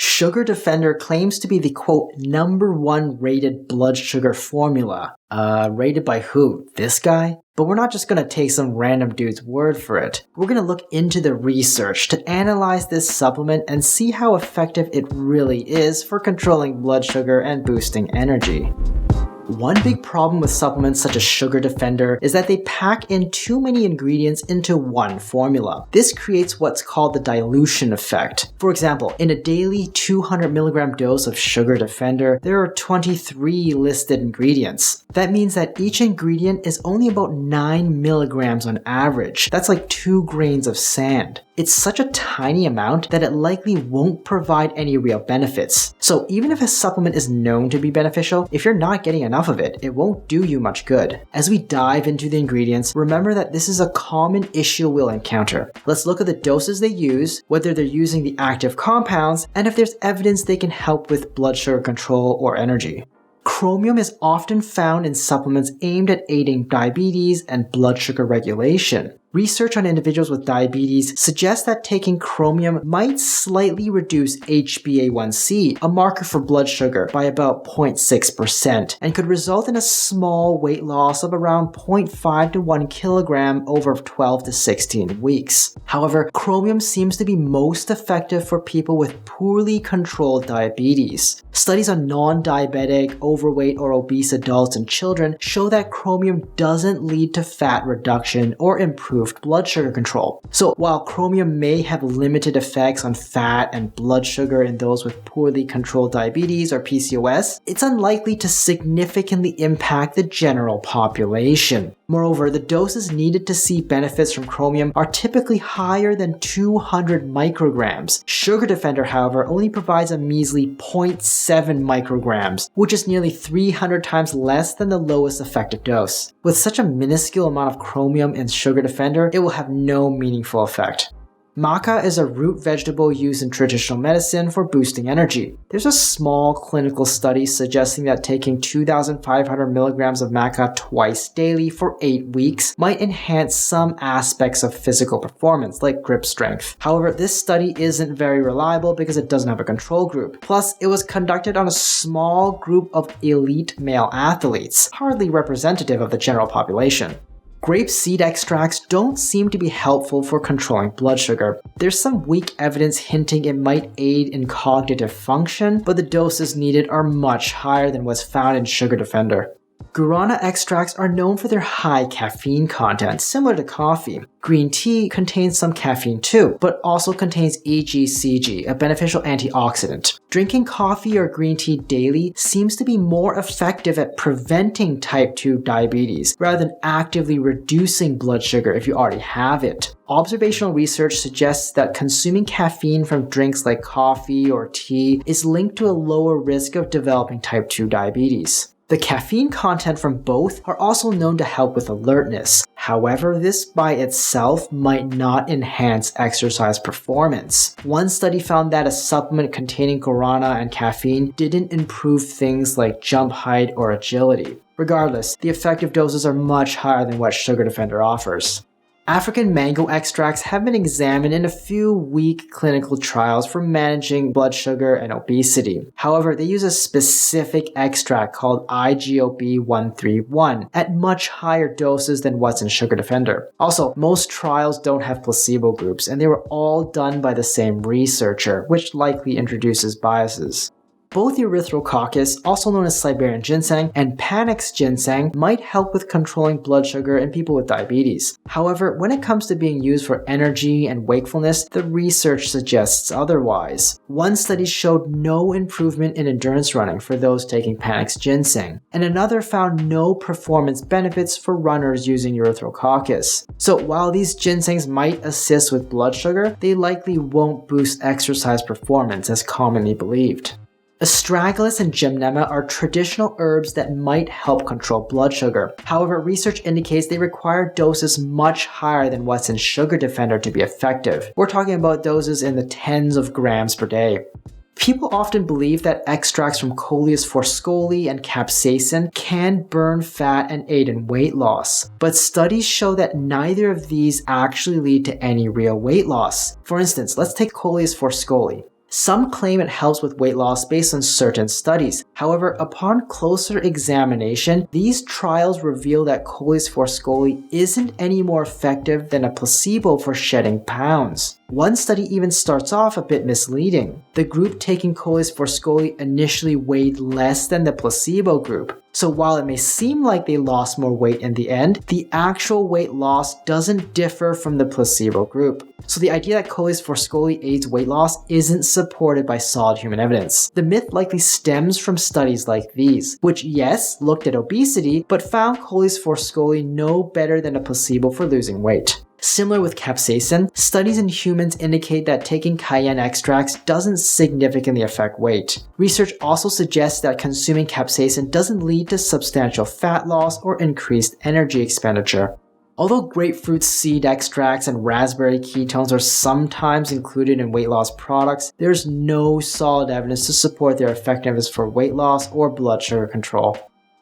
Sugar Defender claims to be the quote #1 rated blood sugar formula. Rated by who? This guy? But we're not just going to take some random dude's word for it. We're going to look into the research to analyze this supplement and see how effective it really is for controlling blood sugar and boosting energy. One big problem with supplements such as Sugar Defender is that they pack in too many ingredients into one formula. This creates what's called the dilution effect. For example, in a daily 200 milligram dose of Sugar Defender, there are 23 listed ingredients. That means that each ingredient is only about 9 milligrams on average. That's like 2 grains of sand. It's such a tiny amount that it likely won't provide any real benefits. So even if a supplement is known to be beneficial, if you're not getting enough of it, it won't do you much good. As we dive into the ingredients, remember that this is a common issue we'll encounter. Let's look at the doses they use, whether they're using the active compounds, and if there's evidence they can help with blood sugar control or energy. Chromium is often found in supplements aimed at aiding diabetes and blood sugar regulation. Research on individuals with diabetes suggests that taking chromium might slightly reduce HbA1c, a marker for blood sugar, by about 0.6% and could result in a small weight loss of around 0.5 to 1 kilogram over 12 to 16 weeks. However, chromium seems to be most effective for people with poorly controlled diabetes. Studies on non-diabetic, overweight, or obese adults and children show that chromium doesn't lead to fat reduction or improved blood sugar control. So while chromium may have limited effects on fat and blood sugar in those with poorly controlled diabetes or PCOS, it's unlikely to significantly impact the general population. Moreover, the doses needed to see benefits from chromium are typically higher than 200 micrograms. Sugar Defender, however, only provides a measly 0.7 micrograms, which is nearly 300 times less than the lowest effective dose. With such a minuscule amount of chromium in Sugar Defender, it will have no meaningful effect. Maca is a root vegetable used in traditional medicine for boosting energy. There's a small clinical study suggesting that taking 2,500 milligrams of maca twice daily for 8 weeks might enhance some aspects of physical performance, like grip strength. However, this study isn't very reliable because it doesn't have a control group. Plus, it was conducted on a small group of elite male athletes, hardly representative of the general population. Grape seed extracts don't seem to be helpful for controlling blood sugar. There's some weak evidence hinting it might aid in cognitive function, but the doses needed are much higher than what's found in Sugar Defender. Guarana extracts are known for their high caffeine content, similar to coffee. Green tea contains some caffeine too, but also contains EGCG, a beneficial antioxidant. Drinking coffee or green tea daily seems to be more effective at preventing type 2 diabetes, rather than actively reducing blood sugar if you already have it. Observational research suggests that consuming caffeine from drinks like coffee or tea is linked to a lower risk of developing type 2 diabetes. The caffeine content from both are also known to help with alertness. However, this by itself might not enhance exercise performance. One study found that a supplement containing guarana and caffeine didn't improve things like jump height or agility. Regardless, the effective doses are much higher than what Sugar Defender offers. African mango extracts have been examined in a few weak clinical trials for managing blood sugar and obesity. However, they use a specific extract called IGOB-131 at much higher doses than what's in Sugar Defender. Also, most trials don't have placebo groups, and they were all done by the same researcher, which likely introduces biases. Both Eleutherococcus, also known as Siberian ginseng, and Panax ginseng might help with controlling blood sugar in people with diabetes. However, when it comes to being used for energy and wakefulness, the research suggests otherwise. One study showed no improvement in endurance running for those taking Panax ginseng, and another found no performance benefits for runners using Eleutherococcus. So while these ginsengs might assist with blood sugar, they likely won't boost exercise performance as commonly believed. Astragalus and Gymnema are traditional herbs that might help control blood sugar. However, research indicates they require doses much higher than what's in Sugar Defender to be effective. We're talking about doses in the tens of grams per day. People often believe that extracts from Coleus, forskohlii, and Capsicum can burn fat and aid in weight loss. But studies show that neither of these actually lead to any real weight loss. For instance, let's take Coleus forskohlii. Some claim it helps with weight loss based on certain studies. However, upon closer examination, these trials reveal that Coleus forskohlii isn't any more effective than a placebo for shedding pounds. One study even starts off a bit misleading. The group taking Coleus forskohlii initially weighed less than the placebo group. So while it may seem like they lost more weight in the end, the actual weight loss doesn't differ from the placebo group. So the idea that Coleus forskohlii aids weight loss isn't supported by solid human evidence. The myth likely stems from studies like these, which yes, looked at obesity, but found Coleus forskohlii no better than a placebo for losing weight. Similar with capsaicin, studies in humans indicate that taking cayenne extracts doesn't significantly affect weight. Research also suggests that consuming capsaicin doesn't lead to substantial fat loss or increased energy expenditure. Although grapefruit seed extracts and raspberry ketones are sometimes included in weight loss products, there's no solid evidence to support their effectiveness for weight loss or blood sugar control.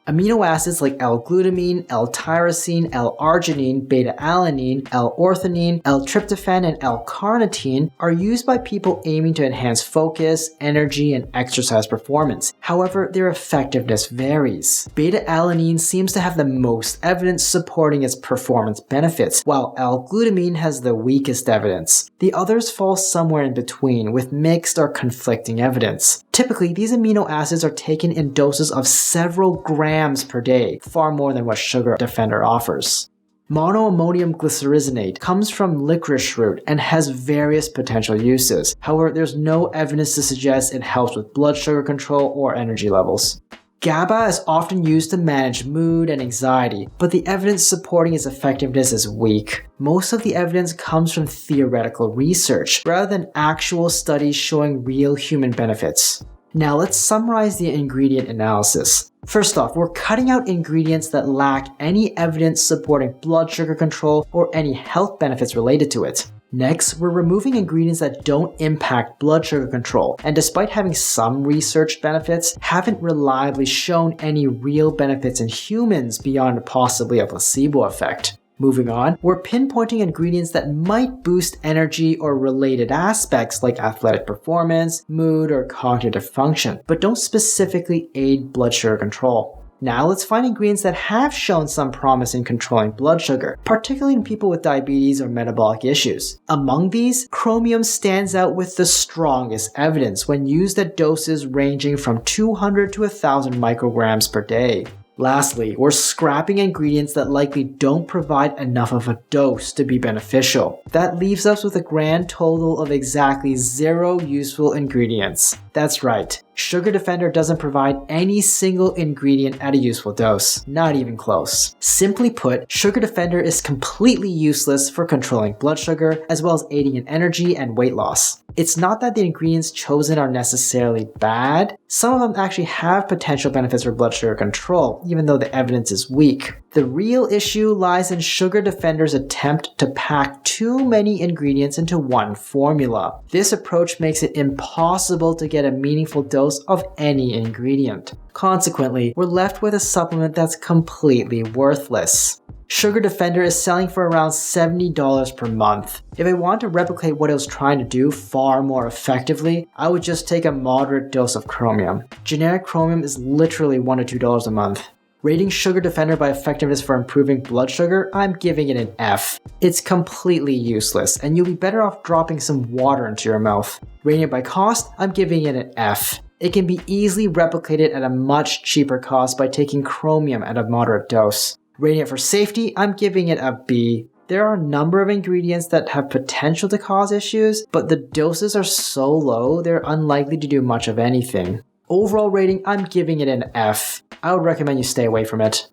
Amino acids like L-glutamine, L-tyrosine, L-arginine, beta-alanine, L-orthanine, L-tryptophan, and L-carnitine are used by people aiming to enhance focus, energy, and exercise performance. However, their effectiveness varies. Beta-alanine seems to have the most evidence supporting its performance benefits, while L-glutamine has the weakest evidence. The others fall somewhere in between, with mixed or conflicting evidence. Typically, these amino acids are taken in doses of several grams per day, far more than what Sugar Defender offers. Monoammonium glycyrrhizinate comes from licorice root and has various potential uses. However, there's no evidence to suggest it helps with blood sugar control or energy levels. GABA is often used to manage mood and anxiety, but the evidence supporting its effectiveness is weak. Most of the evidence comes from theoretical research, rather than actual studies showing real human benefits. Now let's summarize the ingredient analysis. First off, we're cutting out ingredients that lack any evidence supporting blood sugar control or any health benefits related to it. Next, we're removing ingredients that don't impact blood sugar control, and despite having some research benefits, haven't reliably shown any real benefits in humans beyond possibly a placebo effect. Moving on, we're pinpointing ingredients that might boost energy or related aspects like athletic performance, mood, or cognitive function, but don't specifically aid blood sugar control. Now let's find ingredients that have shown some promise in controlling blood sugar, particularly in people with diabetes or metabolic issues. Among these, chromium stands out with the strongest evidence when used at doses ranging from 200 to 1,000 micrograms per day. Lastly, we're scrapping ingredients that likely don't provide enough of a dose to be beneficial. That leaves us with a grand total of exactly 0 useful ingredients. That's right, Sugar Defender doesn't provide any single ingredient at a useful dose, not even close. Simply put, Sugar Defender is completely useless for controlling blood sugar, as well as aiding in energy and weight loss. It's not that the ingredients chosen are necessarily bad. Some of them actually have potential benefits for blood sugar control, even though the evidence is weak. The real issue lies in Sugar Defender's attempt to pack too many ingredients into one formula. This approach makes it impossible to get a meaningful dose of any ingredient. Consequently, we're left with a supplement that's completely worthless. Sugar Defender is selling for around $70 per month. If I want to replicate what it was trying to do far more effectively, I would just take a moderate dose of chromium. Generic chromium is literally $1 to $2 a month. Rating Sugar Defender by effectiveness for improving blood sugar, I'm giving it an F. It's completely useless, and you'll be better off dropping some water into your mouth. Rating it by cost, I'm giving it an F. It can be easily replicated at a much cheaper cost by taking chromium at a moderate dose. Rating it for safety, I'm giving it a B. There are a number of ingredients that have potential to cause issues, but the doses are so low, they're unlikely to do much of anything. Overall rating, I'm giving it an F. I would recommend you stay away from it.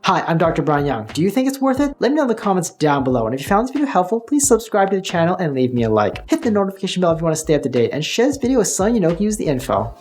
Hi, I'm Dr. Brian Young. Do you think it's worth it? Let me know in the comments down below. And if you found this video helpful, please subscribe to the channel and leave me a like. Hit the notification bell if you want to stay up to date, and share this video with someone you know can use the info.